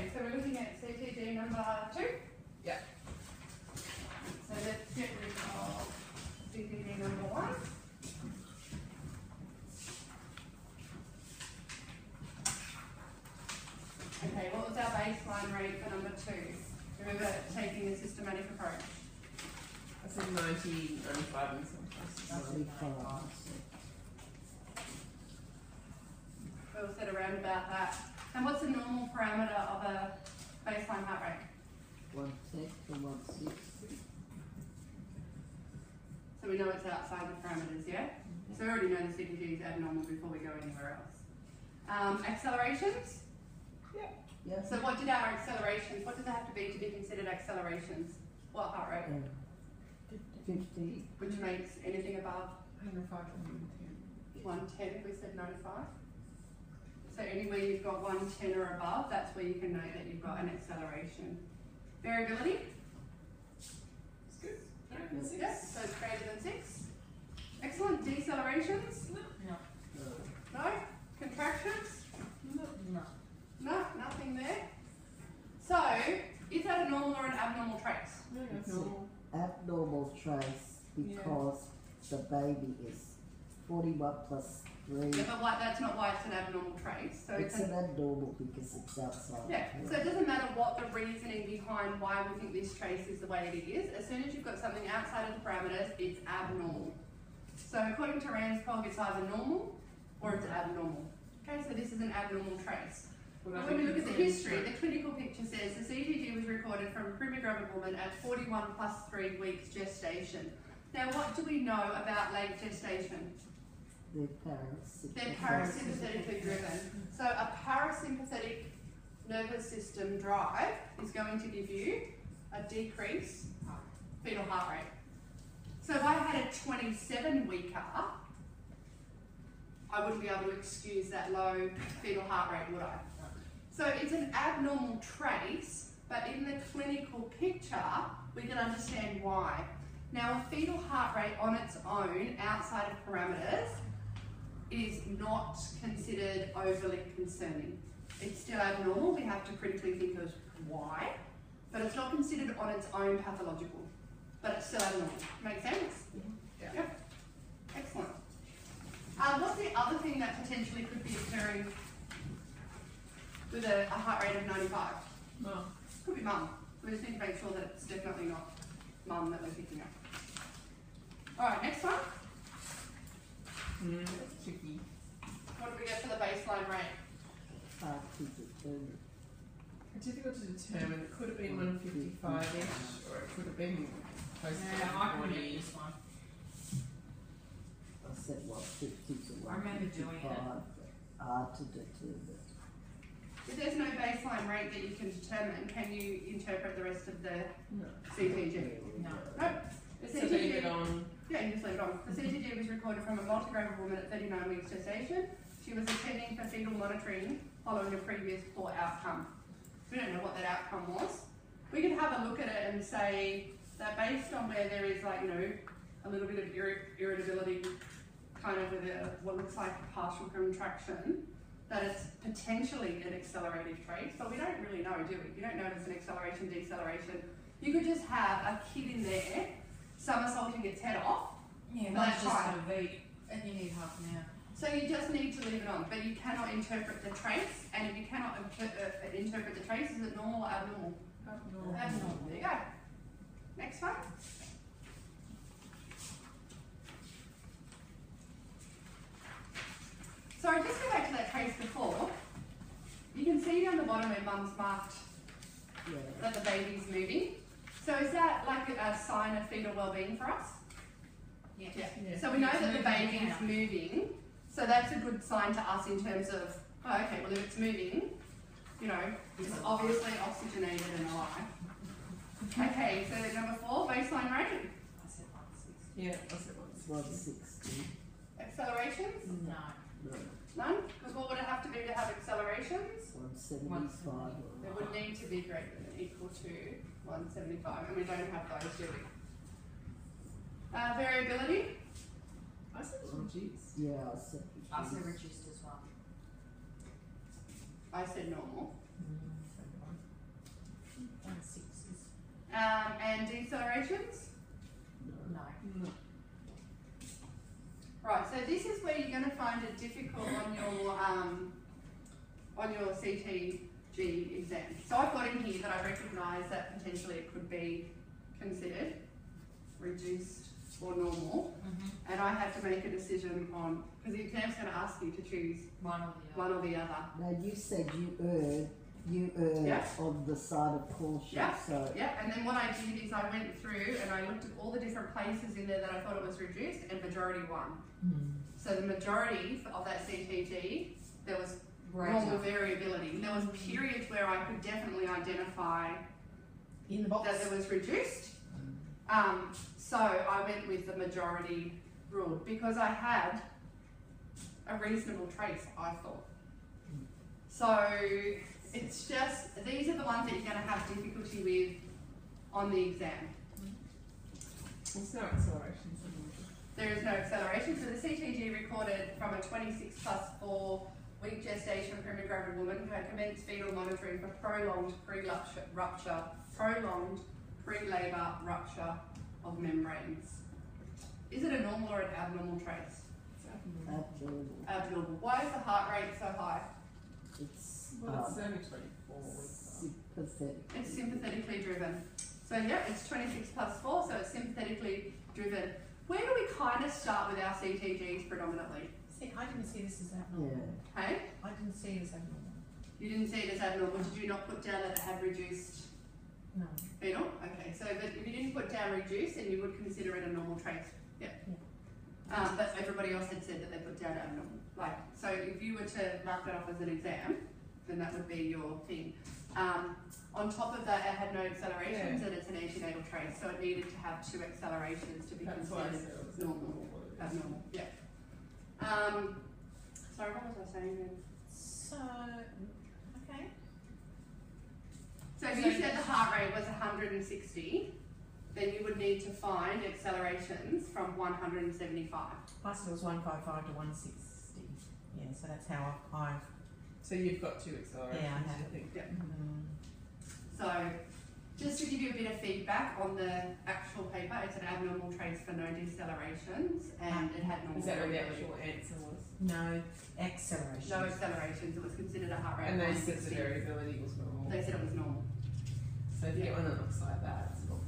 Okay, so we're looking at CTG number 2? Yeah. So let's get rid of CTG number 1. Okay, what was our baseline rate for number 2? Remember taking a systematic approach. I said 90, 95 in some places. 95. We'll set around about that. And what's the normal parameter of a baseline heart rate? 110 to 160. So we know it's outside the parameters, yeah? So we already know the CTG is abnormal before we go anywhere else. Accelerations? Yeah. So what did our accelerations, what does it have to be considered accelerations? What heart rate? 50. Which makes anything above 105 to 110 if we said 95? So anywhere you've got 110 or above, that's where you can know that you've got an acceleration. Variability? It's good. Greater than 6. Yes, so it's greater than 6. Excellent. Decelerations? No. No? Contractions? No. No, nothing there. So, is that a normal or an abnormal trace? No, It's that's normal. an abnormal trace because the baby is 41 plus 3. Yeah, but that's not why it's an abnormal trace. So It's an abnormal because it's outside. yeah, the so it doesn't matter what the reasoning behind why we think this trace is the way it is. As soon as you've got something outside of the parameters, it's abnormal. So according to Rand's cog, it's either normal or it's abnormal. Okay, so this is an abnormal trace. But when we look at the history, the clinical picture says the CTG was recorded from a premature woman at 41 plus 3 weeks gestation. Now, what do we know about late gestation? They're Parasympathetically driven. So a parasympathetic nervous system drive is going to give you a decreased fetal heart rate. So if I had a 27-weeker, I wouldn't be able to excuse that low fetal heart rate, would I? So it's an abnormal trace, but in the clinical picture, we can understand why. Now, a fetal heart rate on its own, outside of parameters, is not considered overly concerning. It's still abnormal, we have to critically think of why, but it's not considered on its own pathological, but it's still abnormal. Make sense? Yeah. Yep. Excellent. What's the other thing that potentially could be occurring with a heart rate of 95? No. Could be mum. We just need to make sure that it's definitely not mum that we're picking up. Alright, next one. That's tricky. What do we get for the baseline rate? hard to determine. It's difficult to determine. It could have been 155-ish, or it could have been close to Yeah, I can 40. read this one. I said 150 to I remember doing it. 155. Hard to determine. If there's no baseline rate that you can determine, can you interpret the rest of the No. CTG? No. No. The So leave it CTG, on. yeah, you just leave it on. The CTG was recorded from a multigravid woman at 39 weeks gestation. She was attending for fetal monitoring following a previous poor outcome. We don't know what that outcome was. We could have a look at it and say that based on where there is, like, you know, a little bit of irritability, kind of with what looks like a partial contraction, that it's potentially an accelerated trace, but we don't really know, do we? You don't know if it's an acceleration, deceleration. You could just have a kid in there somersaulting its head off. Yeah, But that's that's just fine. a V, and you need half an hour. So you just need to leave it on, but you cannot interpret the trace, and if you cannot interpret the trace, is it normal or abnormal? Abnormal. There you go. Next one. Sorry, just go back to that trace before. You can see down the bottom where mum's marked Yeah. that the baby's moving. So is that like a sign of fetal well-being for us? Yeah. Yeah. So we know It's that the moving baby is out. moving, so that's a good sign to us in terms of, oh, okay, well, if it's moving, you know, it's obviously oxygenated and alive. Okay, so number 4, baseline rate, I said 160. Yeah, I said once. 160. accelerations, No. No. none, because what would it have to be to have accelerations? 175. It would need to be greater than or equal to 175, and we don't have those, do we? Variability, I said it was reduced. Yeah, I said. I said reduced as well. I said normal. And decelerations? No. No. Right, so this is where you're going to find it difficult on your CTG exam. So I've got in here that I recognise that potentially it could be considered reduced or normal, and I have to make a decision on, because the exam's going to ask you to choose One or the one other. or the other. Now, you said you erred Yeah. on the side of caution, Yeah. so. Yeah, and then what I did is I went through and I looked at all the different places in there that I thought it was reduced, and majority won. So the majority of that CTG, there was normal variability. There was periods where I could definitely identify In the box. that it was reduced. So I went with the majority rule because I had a reasonable trace, I thought. So it's just, these are the ones that you're going to have difficulty with on the exam. There's no accelerations in There is no acceleration. So the CTG recorded from a 26 plus 4 week gestation premagravid woman who had commenced fetal monitoring for prolonged pre-labour rupture of membranes. Is it a normal or an abnormal trace? Abnormal. Abnormal. Why is the heart rate so high? It's Well, it's only 24 weeks. sympathetic. It's sympathetically driven. So yeah, it's 26 plus 4, so it's sympathetically driven. Where do we kind of start with our CTGs predominantly? See, I didn't see this as abnormal. Yeah. Hey? I didn't see it as abnormal. You didn't see it as abnormal. Did you not put down that it had reduced No. fetal? Okay, so but if you didn't put down reduced, then you would consider it a normal trace. Yeah. But everybody else had said that they put down abnormal. Like, so if you were to mark that off as an exam, then that would be your thing. On top of that, it had no accelerations and it's an antenatal trace, so it needed to have 2 accelerations to be That's why I considered said it was normal. Abnormal, yeah. Sorry, what was I saying then? So, okay. So if you said the heart rate was 160, then you would need to find accelerations from 175. I said it was 155 to 160. Yeah, so that's how I've. So you've got 2 accelerations, Yeah, I have. I think. So just to give you a bit of feedback on the actual paper, it's an abnormal trace for no decelerations and it had normal Is that what the variability. actual answer was? No acceleration. No accelerations, it was considered a heart rate And of they said 160. the variability was normal. They said it was normal. So if you get one that looks like that, it's normal.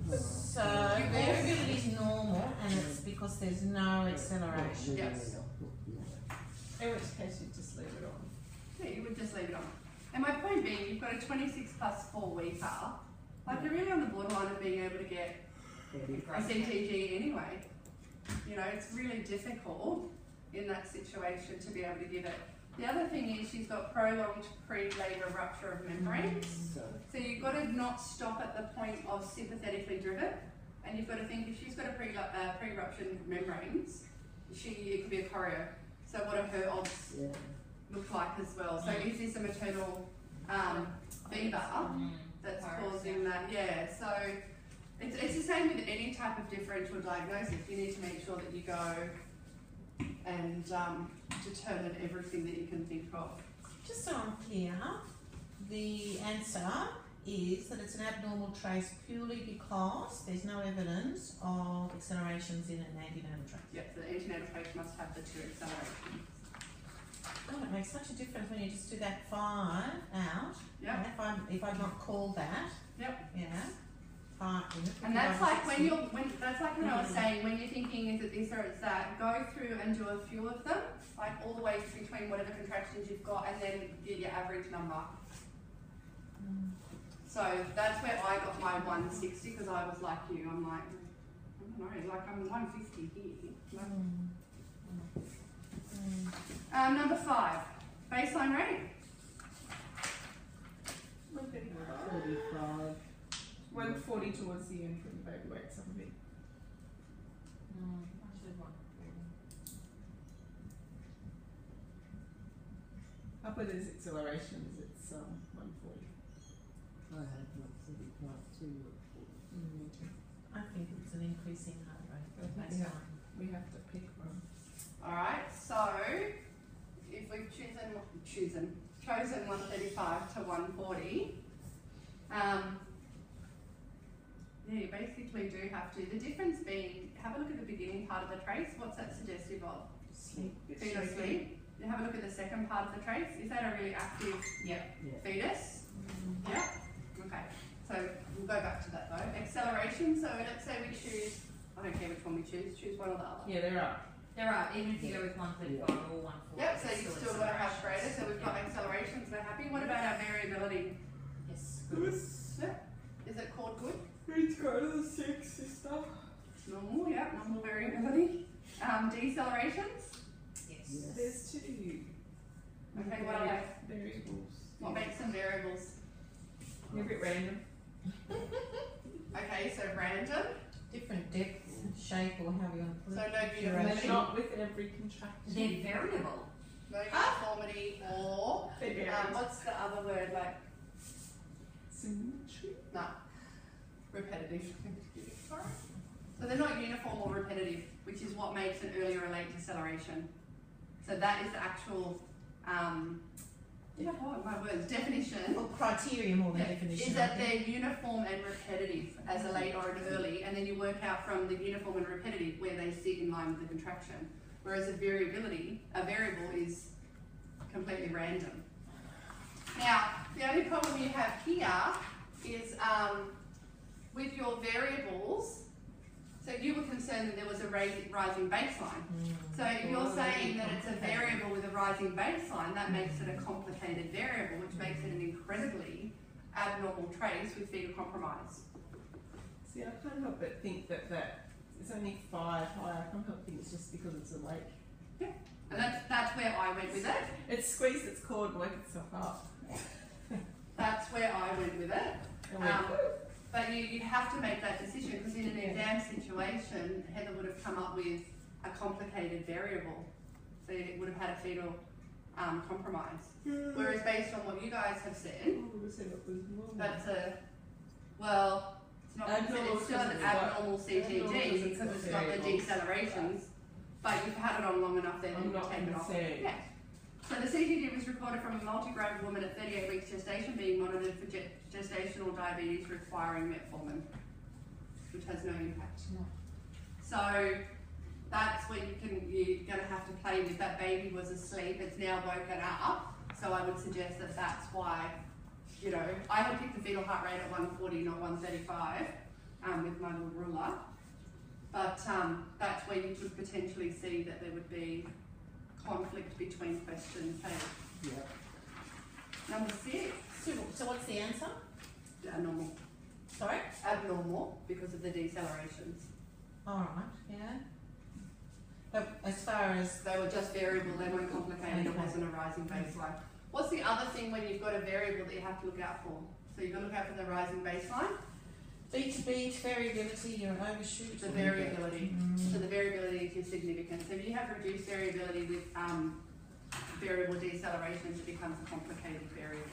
So variability is normal, and it's because there's no acceleration. Yes. In which case you just leave it on. Yeah, you would just leave it on. And my point being, you've got a 26 plus 4 weeker. Like, you're really on the borderline of being able to get a CTG anyway. You know, it's really difficult in that situation to be able to give it. The other thing is she's got prolonged pre-labour rupture of membranes. So you've got to not stop at the point of sympathetically driven. And you've got to think if she's got a pre-ruptured membranes, it could be a choreo. So what are her odds look like as well? So is this a maternal fever that's causing that? Yeah, so it's the same with any type of differential diagnosis. You need to make sure that you go and determine everything that you can think of. Just so I'm clear, the answer is that it's an abnormal trace purely because there's no evidence of accelerations in an antenatal trace. Yep, the antenatal trace must have the 2 accelerations. Oh, it makes such a difference when you just do that 5 out. Yep. If I'm not called that. Yep. Yeah. 5. And that's like when I was saying, when you're thinking is it this or it's that, go through and do a few of them, like all the way between whatever contractions you've got and then get your average number. So that's where I got my 160 because I was like you, I'm like, I don't know, like I'm 150 here. Number 5, baseline rate. 35. 140 towards the end when the baby wakes up a bit. Up with his accelerations, it's 140. I had 135 too. Me too. I think it's an increasing heart rate. I think That's fine. we have to pick one. Alright, so if we've chosen 135 to 140, Yeah, you basically do have to. The difference being, have a look at the beginning part of the trace. What's that suggestive of? Sleep. Fetal sleep. You have a look at the second part of the trace. Is that a really active fetus? Yep. Okay. So we'll go back to that though. Acceleration. So let's say we choose, I don't care which one we choose one or the other. Yeah, there are. There are. Even if you go with 135 or 140. Yep, so you've still got to have greater. So we've got acceleration, so happy. What about our variability? Yes. Good. Yep. Is it called good? Let's go to the 6, sister. Normal, yeah, normal variability. Decelerations? Yes. There's 2. Okay, what are they? Variables. What makes them variables? They're a bit random. Okay, so random. Different depth, shape, or how we want to So put it. no They're uniformity. not with every contraction. They're variable. No uniformity or, They vary. what's the other word, like, Symmetry. no, repetitive. So they're not uniform or repetitive, which is what makes an early or late deceleration. So that is the actual, my words, definition. Or criteria more than Yeah, definition. is that they're uniform and repetitive as a late or an early, and then you work out from the uniform and repetitive where they sit in line with the contraction. Whereas a variable is completely random. Now, the only problem you have here is with your variables, so you were concerned that there was a rising baseline. So if you're saying that it's a variable with a rising baseline, that makes it a complicated variable, which makes it an incredibly abnormal trace with fetal compromise. See, I can't help but think that it's only 5 higher. I can't help but think it's just because it's a lake. And that's where I went with it. It squeezed its cord and woke itself up. That's where I went with it. And went, But you have to make that decision, because in an exam situation, Heather would have come up with a complicated variable. So it would have had a fetal compromise. Whereas based on what you guys have said, that's it's not Abnormal it's still an because it's abnormal CTG because it's got the decelerations, but you've had it on long enough then I'm and not taken it off. concerned. Yeah. So the CTG was recorded from a multigravid woman at 38 weeks gestation being monitored for gestational diabetes requiring metformin, which has no impact. No. So that's where you're going to have to play with. That baby was asleep, it's now woken up, so I would suggest that that's why, I had picked the fetal heart rate at 140, not 135, with my little ruler, but that's where you could potentially see that there would be conflict between questions. Hey, Yep. number 6, So what's the answer? abnormal. Sorry? Abnormal because of the decelerations. Alright, yeah. But as far as They were just variable, they weren't complicated, it wasn't a rising baseline. What's the other thing when you've got a variable that you have to look out for? So you've got to look out for the rising baseline, beat to beat, variability, you're an overshoot. the variability. So the variability is your significance. So if you have reduced variability with variable decelerations, it becomes a complicated variable.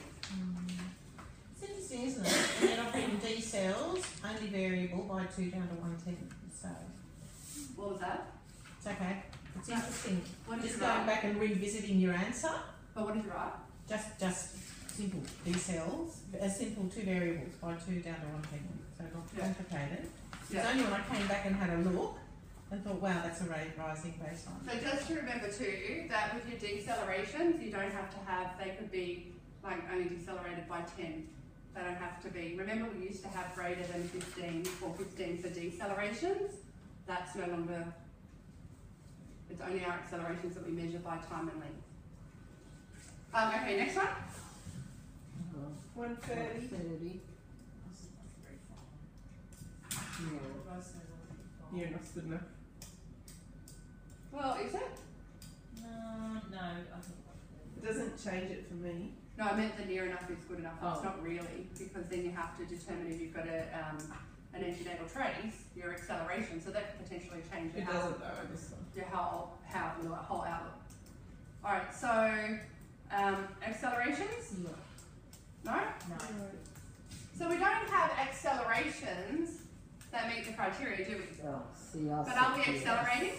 It's interesting, isn't it? And then I've written D cells, only variable by 2 down to 1/10. So What was that? it's okay. It's interesting. What did Just you going write? back and revisiting your answer. But what did you write? Just simple D cells, a simple 2 variables by 2 down to 1/10. So not Yeah. complicated. It's Yeah. only when I came back and had a look and thought, wow, that's a rising baseline. So just to remember too, that with your decelerations, you don't have to have, they could be like only decelerated by 10. They don't have to be. Remember we used to have greater than 15 or 15 for decelerations? That's no longer, it's only our accelerations that we measure by time and length. Okay, next one. 130. 130. Yeah. Yeah, that's good enough. Well, is it? No, I think. It doesn't change it for me. No, I meant the near enough is good enough. It's Oh. not really, because then you have to determine if you've got an antenatal trace, your acceleration, so that could potentially change It your doesn't though, this one. your whole outlook. Alright, so accelerations? No. No? No. So we don't have accelerations that meet the criteria, do we? Oh, see, I But are we said yes. accelerating?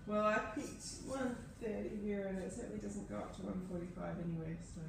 Well, I picked 130 here and it certainly doesn't go up to 145 anyway, so.